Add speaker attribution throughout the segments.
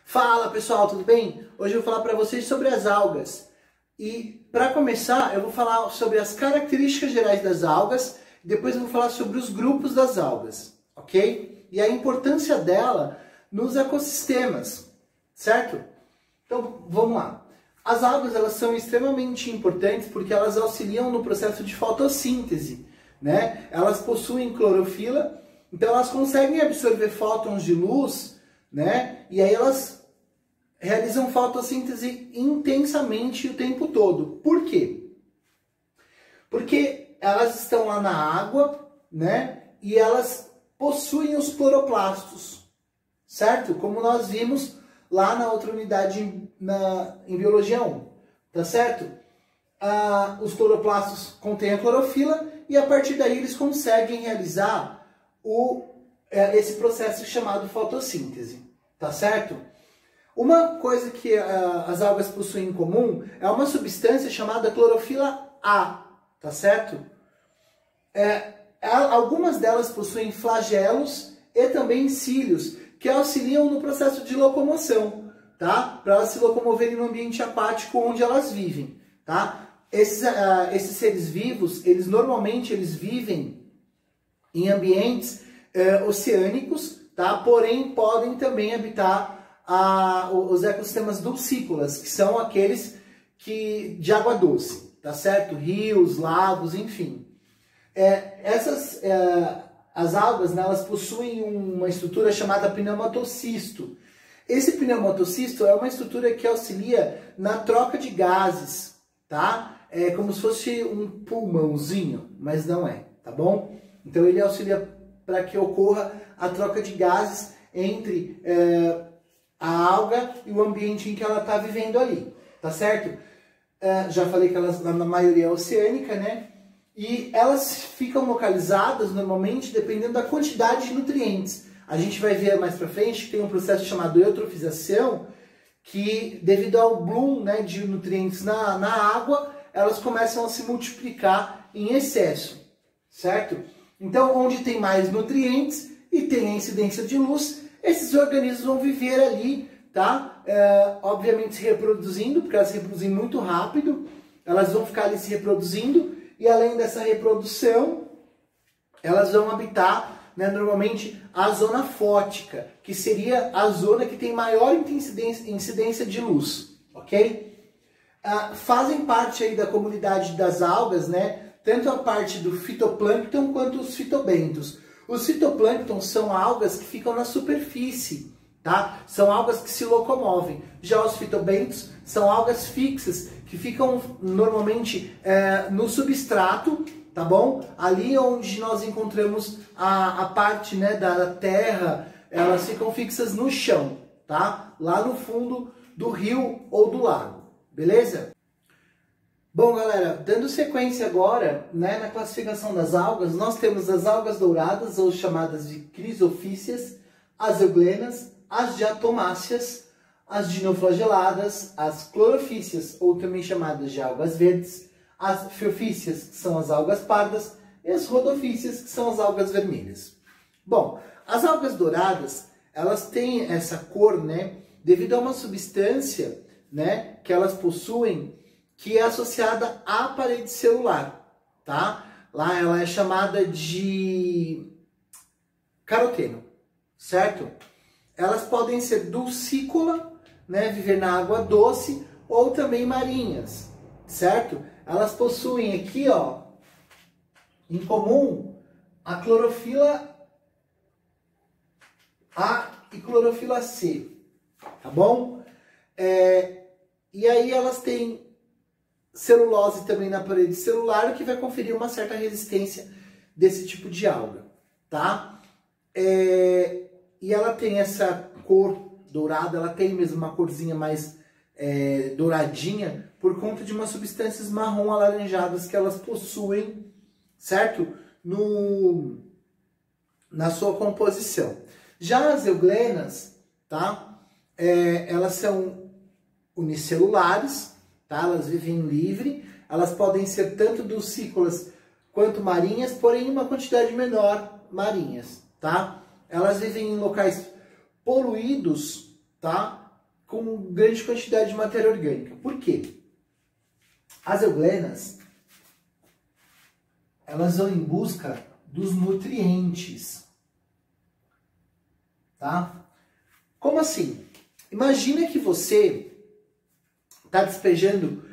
Speaker 1: Fala pessoal, tudo bem? Hoje eu vou falar para vocês sobre as algas. E para começar, eu vou falar sobre as características gerais das algas, depois eu vou falar sobre os grupos das algas, ok? E a importância dela nos ecossistemas, certo? Então, vamos lá. As algas, elas são extremamente importantes porque elas auxiliam no processo de fotossíntese, né? Elas possuem clorofila, então elas conseguem absorver fótons de luz, né? E aí elas realizam fotossíntese intensamente o tempo todo. Por quê? Porque elas estão lá na água, né? E elas possuem os cloroplastos, certo? Como nós vimos lá na outra unidade em Biologia 1, tá certo? Os cloroplastos contêm a clorofila e a partir daí eles conseguem realizar esse processo chamado fotossíntese, tá certo? Uma coisa que as algas possuem em comum é uma substância chamada clorofila A, tá certo? Algumas delas possuem flagelos e também cílios, que auxiliam no processo de locomoção, tá? Para elas se locomoverem no ambiente aquático onde elas vivem, tá? Esses seres vivos, normalmente vivem em ambientes oceânicos, tá? Porém, podem também habitar os ecossistemas dulcícolas, que são aqueles de água doce, tá certo? Rios, lagos, enfim. As algas, né, elas possuem uma estrutura chamada pneumatocisto. Esse pneumatocisto é uma estrutura que auxilia na troca de gases, tá? É como se fosse um pulmãozinho, mas não é, tá bom? Então ele auxilia para que ocorra a troca de gases entre a alga e o ambiente em que ela está vivendo ali, tá certo? Já falei que elas, na maioria, é oceânica, né? E elas ficam localizadas, normalmente, dependendo da quantidade de nutrientes. A gente vai ver mais para frente que tem um processo chamado eutrofização, que devido ao bloom, né, de nutrientes na água, elas começam a se multiplicar em excesso, certo? Então, onde tem mais nutrientes e tem a incidência de luz, esses organismos vão viver ali, tá? Obviamente se reproduzindo, porque elas se reproduzem muito rápido, elas vão ficar ali se reproduzindo, e além dessa reprodução, elas vão habitar, né, normalmente, a zona fótica, que seria a zona que tem maior incidência de luz, ok? Fazem parte aí da comunidade das algas, né, tanto a parte do fitoplâncton quanto os fitobentos. Os fitoplânctons são algas que ficam na superfície, tá? São algas que se locomovem. Já os fitobentos são algas fixas, que ficam normalmente no substrato, tá bom? Ali onde nós encontramos a parte, né, da terra, elas ficam fixas no chão, tá? Lá no fundo do rio ou do lago, beleza? Bom, galera, dando sequência agora, né, na classificação das algas, nós temos as algas douradas, ou chamadas de crisofícias, as euglenas, as diatomáceas, as dinoflageladas, as clorofícias, ou também chamadas de algas verdes, as feofícias, que são as algas pardas, e as rodofícias, que são as algas vermelhas. Bom, as algas douradas, elas têm essa cor, né, devido a uma substância, né, que elas possuem, que é associada à parede celular, tá? Lá ela é chamada de caroteno, certo? Elas podem ser dulcícola, né, viver na água doce, ou também marinhas, certo? Elas possuem aqui, ó, em comum, a clorofila A e clorofila C, tá bom? E aí elas têm celulose também na parede celular, o que vai conferir uma certa resistência desse tipo de alga, tá? E ela tem essa cor dourada, ela tem mesmo uma corzinha mais douradinha, por conta de umas substâncias marrom alaranjadas que elas possuem, certo? Na sua composição. Já as euglenas, tá? Elas são unicelulares, tá? Elas vivem livre, elas podem ser tanto dulcícolas quanto marinhas, porém em uma quantidade menor marinhas, tá? Elas vivem em locais poluídos, tá? com grande quantidade de matéria orgânica. Por quê? As euglenas, elas vão em busca dos nutrientes, tá? Como assim? Imagina que você está despejando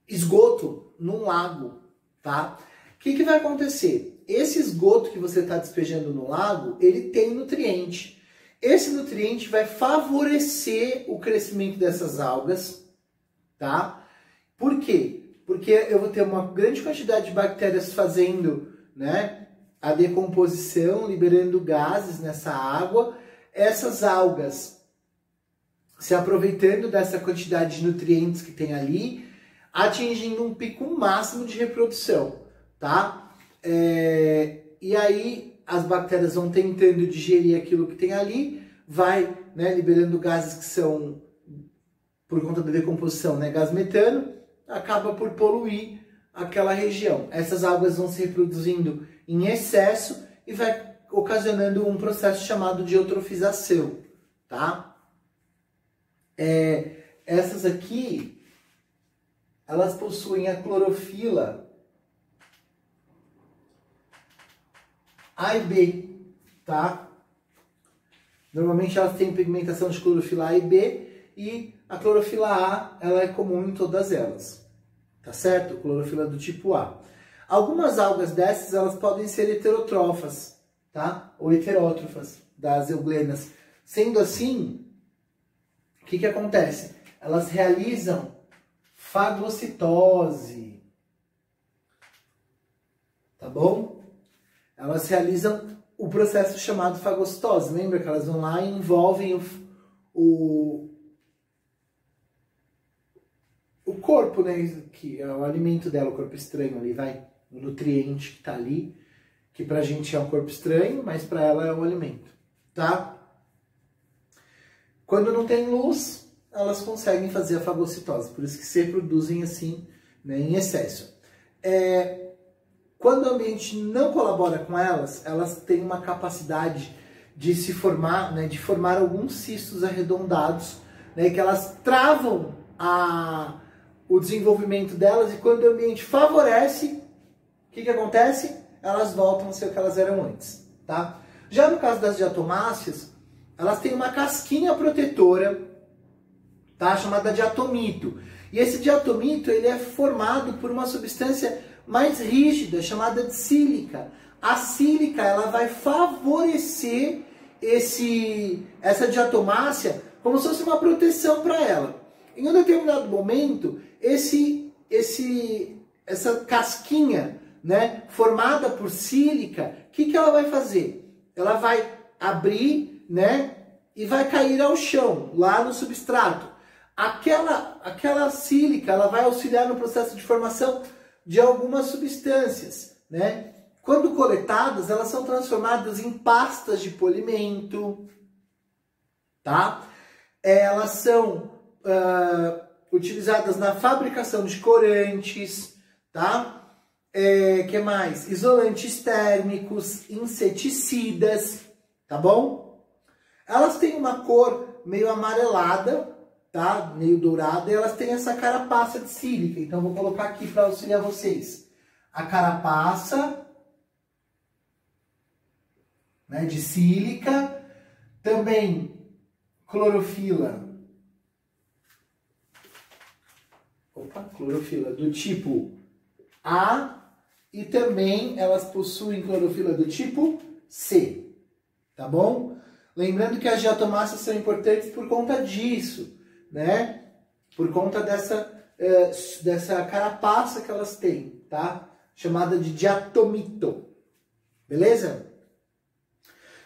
Speaker 1: esgoto num lago, tá? O que vai acontecer? Esse esgoto que você está despejando no lago, ele tem nutriente. Esse nutriente vai favorecer o crescimento dessas algas, tá? Por quê? Porque eu vou ter uma grande quantidade de bactérias fazendo, né, a decomposição, liberando gases nessa água. Essas algas se aproveitando dessa quantidade de nutrientes que tem ali, atingindo um pico máximo de reprodução, tá? E aí as bactérias vão tentando digerir aquilo que tem ali, vai, né, liberando gases que são, por conta da decomposição, né, gás metano, acaba por poluir aquela região. Essas algas vão se reproduzindo em excesso e vai ocasionando um processo chamado de eutrofização, tá? Essas aqui, elas possuem a clorofila A e B, tá? Normalmente elas têm pigmentação de clorofila A e B, e a clorofila A, ela é comum em todas elas, tá certo? Clorofila do tipo A. Algumas algas dessas, elas podem ser heterótrofas, tá? Ou heterótrofas das euglenas. Sendo assim, o que acontece? Elas realizam fagocitose, tá bom? Elas realizam o processo chamado fagocitose. Lembra que elas vão lá e envolvem o corpo, né? Que é o alimento dela, o corpo estranho ali, vai. O nutriente que tá ali, que pra gente é um corpo estranho, mas pra ela é um alimento, tá? Quando não tem luz, elas conseguem fazer a fagocitose, por isso que se reproduzem assim, né, em excesso. Quando o ambiente não colabora com elas, elas têm uma capacidade de se formar, né, de formar alguns cistos arredondados, né, que elas travam o desenvolvimento delas, e quando o ambiente favorece, o que acontece? Elas voltam a ser o que elas eram antes, tá? Já no caso das diatomáceas, elas têm uma casquinha protetora, tá? Chamada diatomito. E esse diatomito, ele é formado por uma substância mais rígida, chamada de sílica. A sílica, ela vai favorecer essa diatomácea como se fosse uma proteção para ela. Em um determinado momento, essa casquinha, né, formada por sílica, o que ela vai fazer? Ela vai abrir, né, e vai cair ao chão, lá no substrato. Aquela sílica, ela vai auxiliar no processo de formação de algumas substâncias, né? Quando coletadas, elas são transformadas em pastas de polimento, tá? Elas são utilizadas na fabricação de corantes, tá? Que mais? Isolantes térmicos, inseticidas, tá bom? Elas têm uma cor meio amarelada, tá? Meio dourada, e elas têm essa carapaça de sílica. Então, vou colocar aqui para auxiliar vocês. A carapaça, né, de sílica, também clorofila. Clorofila do tipo A, e também elas possuem clorofila do tipo C, tá bom? Lembrando que as diatomáceas são importantes por conta disso, né? Por conta dessa carapaça que elas têm, tá? Chamada de diatomito, beleza?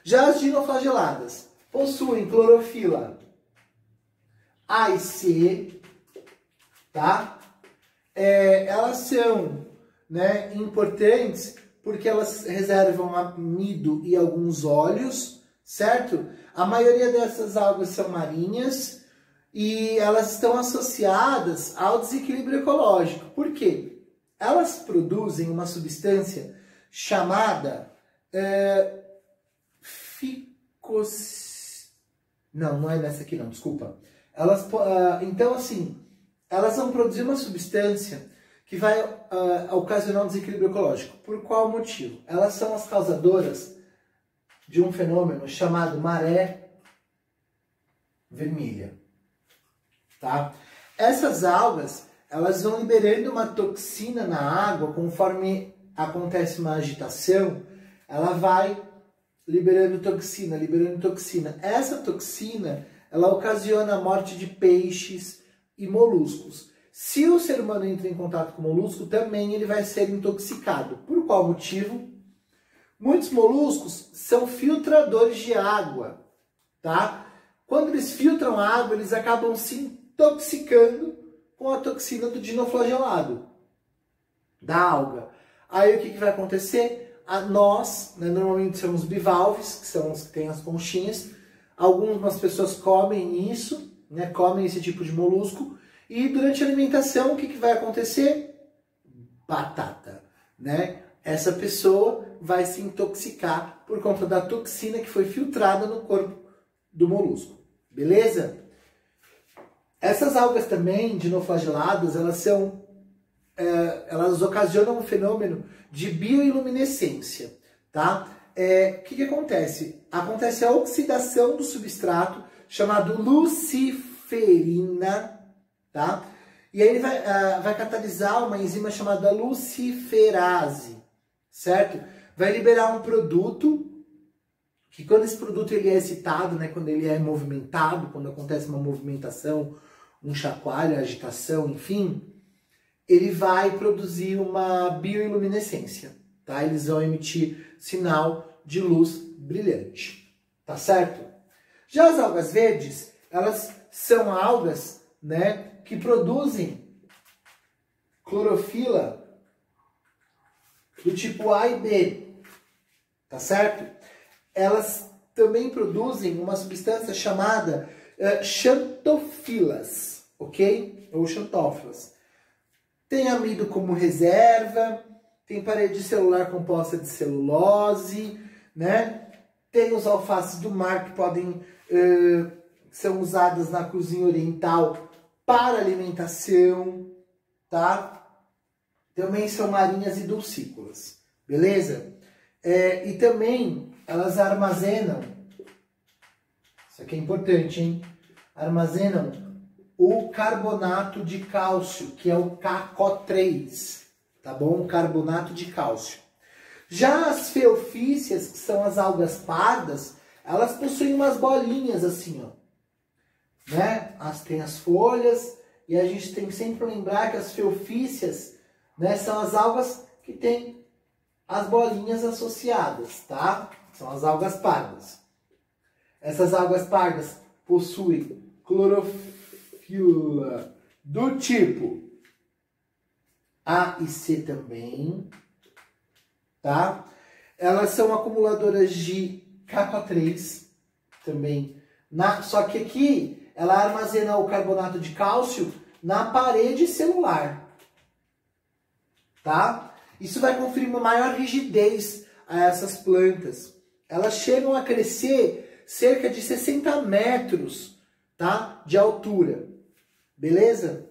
Speaker 1: Já as dinoflageladas possuem clorofila A e C, tá? Elas são, né, importantes porque elas reservam amido e alguns óleos, certo? A maioria dessas algas são marinhas e elas estão associadas ao desequilíbrio ecológico. Por quê? Elas produzem uma substância chamada Não, não é nessa aqui não, desculpa. Então, assim, elas vão produzir uma substância que vai ocasionar um desequilíbrio ecológico. Por qual motivo? Elas são as causadoras de um fenômeno chamado maré vermelha. Tá? Essas algas, elas vão liberando uma toxina na água, conforme acontece uma agitação, ela vai liberando toxina, liberando toxina. Essa toxina, ela ocasiona a morte de peixes e moluscos. Se o ser humano entra em contato com o molusco, também ele vai ser intoxicado. Por qual motivo? Muitos moluscos são filtradores de água, tá? Quando eles filtram a água, eles acabam se intoxicando com a toxina do dinoflagelado, da alga. Aí o que vai acontecer? Nós, né, normalmente somos bivalves, que são os que têm as conchinhas. Algumas pessoas comem isso, né, comem esse tipo de molusco. E durante a alimentação, o que vai acontecer? Batata, né? Essa pessoa vai se intoxicar por conta da toxina que foi filtrada no corpo do molusco. Beleza? Essas algas também, dinoflageladas, elas ocasionam um fenômeno de bioiluminescência, tá? O que acontece? Acontece a oxidação do substrato, chamado luciferina, tá? E aí ele vai catalisar uma enzima chamada luciferase, certo? Vai liberar um produto, que quando esse produto ele é excitado, né, quando ele é movimentado, quando acontece uma movimentação, um chacoalho, agitação, enfim, ele vai produzir uma bioiluminescência, tá? Eles vão emitir sinal de luz brilhante, tá certo? Já as algas verdes, elas são algas, né, que produzem clorofila do tipo A e B, tá certo? Elas também produzem uma substância chamada xantofilas, ok? Ou xantófilas. Tem amido como reserva, tem parede celular composta de celulose, né? Tem os alfaces do mar que podem são usadas na cozinha oriental para alimentação, tá? Também são marinhas e dulcícolas, beleza? E também elas armazenam, isso aqui é importante, hein? Armazenam o carbonato de cálcio, que é o KCO3, tá bom? Carbonato de cálcio. Já as feofícias, que são as algas pardas, elas possuem umas bolinhas assim, ó, né? Tem as folhas, e a gente tem que sempre lembrar que as feofícias, né, são as algas que têm as bolinhas associadas, tá? São as algas pardas. Essas algas pardas possuem clorofila do tipo A e C também, tá? Elas são acumuladoras de KCO3 também. Só que aqui ela armazena o carbonato de cálcio na parede celular, tá? Isso vai conferir uma maior rigidez a essas plantas. Elas chegam a crescer cerca de 60 metros, tá? De altura, beleza?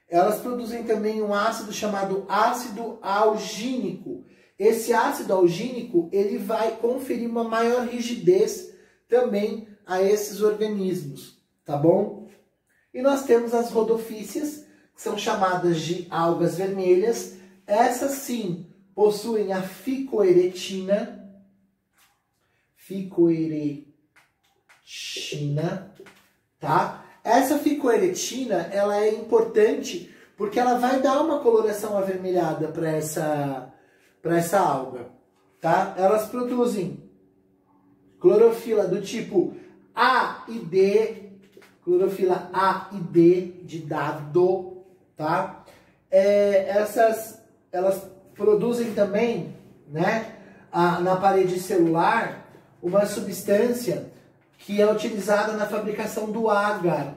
Speaker 1: Elas produzem também um ácido chamado ácido algínico. Esse ácido algínico, ele vai conferir uma maior rigidez também a esses organismos, tá bom? E nós temos as rodofícias, que são chamadas de algas vermelhas. Essas sim possuem a ficoeretina, tá? Essa ficoeretina, ela é importante porque ela vai dar uma coloração avermelhada para essa alga, tá? Elas produzem clorofila do tipo A e D, clorofila A e D de dado, tá? Elas produzem também, né, na parede celular, uma substância que é utilizada na fabricação do ágar,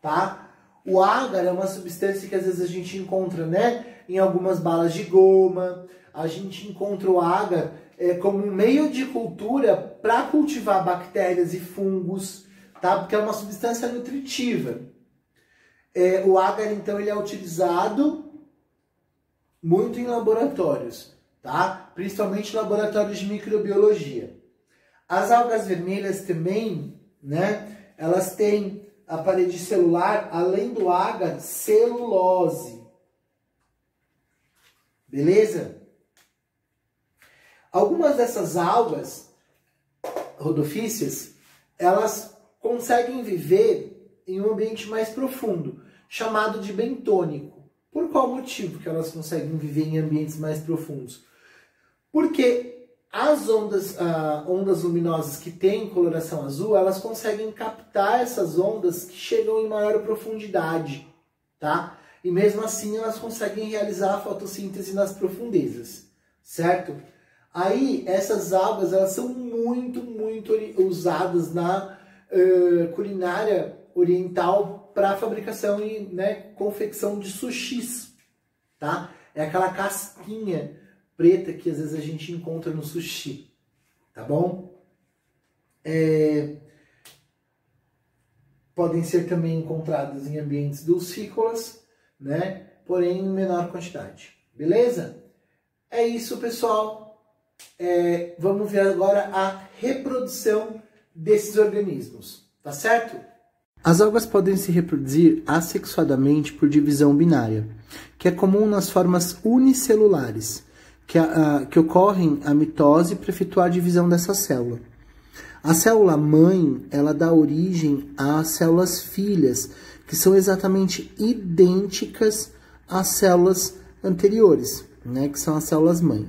Speaker 1: tá? O ágar é uma substância que às vezes a gente encontra, né, em algumas balas de goma. A gente encontra o ágar como um meio de cultura para cultivar bactérias e fungos, tá? Porque é uma substância nutritiva. O agar, então, ele é utilizado muito em laboratórios, tá? Principalmente laboratórios de microbiologia. As algas vermelhas também, né? Elas têm a parede celular, além do agar, celulose. Beleza? Algumas dessas algas rodofícias, elas conseguem viver em um ambiente mais profundo, chamado de bentônico. Por qual motivo que elas conseguem viver em ambientes mais profundos? Porque as ondas luminosas que têm coloração azul, elas conseguem captar essas ondas que chegam em maior profundidade, tá? E mesmo assim elas conseguem realizar a fotossíntese nas profundezas, certo? Aí essas algas, elas são muito usadas na culinária oriental para fabricação e, né, confecção de sushis, tá? É aquela casquinha preta que às vezes a gente encontra no sushi, tá bom? Podem ser também encontradas em ambientes dulcícolas, né? Porém em menor quantidade, beleza? É isso, pessoal. Vamos ver agora a reprodução desses organismos, tá certo? As algas podem se reproduzir assexuadamente por divisão binária, que é comum nas formas unicelulares, que ocorrem a mitose para efetuar a divisão dessa célula. A célula mãe, ela dá origem às células filhas, que são exatamente idênticas às células anteriores, né, que são as células mãe.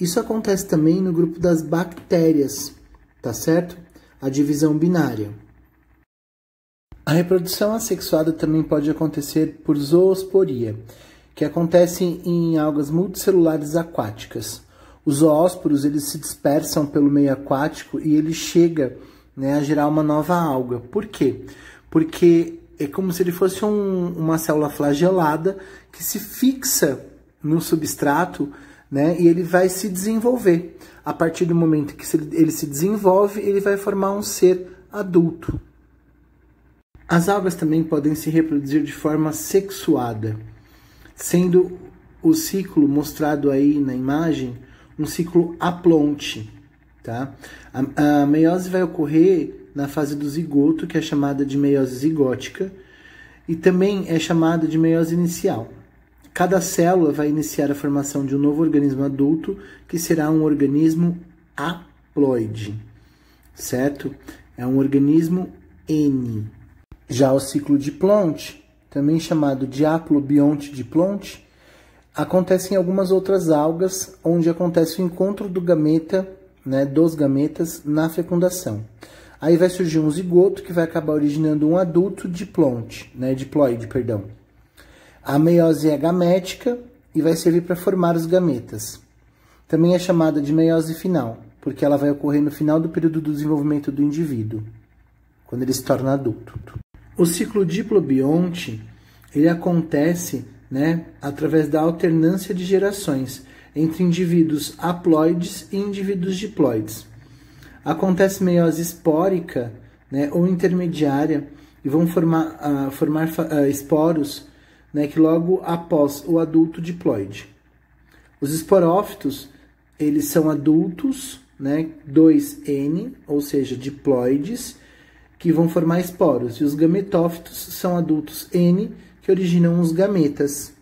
Speaker 1: Isso acontece também no grupo das bactérias, tá certo? A divisão binária. A reprodução assexuada também pode acontecer por zoosporia, que acontece em algas multicelulares aquáticas. Os zoósporos, eles se dispersam pelo meio aquático e ele chega, né, a gerar uma nova alga. Por quê? Porque é como se ele fosse uma célula flagelada que se fixa no substrato, né, e ele vai se desenvolver. A partir do momento que ele se desenvolve, ele vai formar um ser adulto. As algas também podem se reproduzir de forma sexuada, sendo o ciclo mostrado aí na imagem um ciclo aplonte, tá? A meiose vai ocorrer na fase do zigoto, que é chamada de meiose zigótica, e também é chamada de meiose inicial. Cada célula vai iniciar a formação de um novo organismo adulto, que será um organismo haploide, certo? É um organismo N. Já o ciclo diplonte, também chamado de haplobionte diplonte, acontece em algumas outras algas, onde acontece o encontro do gameta, né, dos gametas na fecundação. Aí vai surgir um zigoto que vai acabar originando um adulto diplonte, né, diploide, perdão. A meiose é gamética e vai servir para formar os gametas. Também é chamada de meiose final, porque ela vai ocorrer no final do período do desenvolvimento do indivíduo, quando ele se torna adulto. O ciclo diplobionte, ele acontece, né, através da alternância de gerações entre indivíduos haploides e indivíduos diploides. Acontece meiose espórica, né, ou intermediária, e vão formar esporos, né, que logo após o adulto diploide. Os esporófitos, eles são adultos, né, 2N, ou seja, diploides, que vão formar esporos. E os gametófitos são adultos N, que originam os gametas.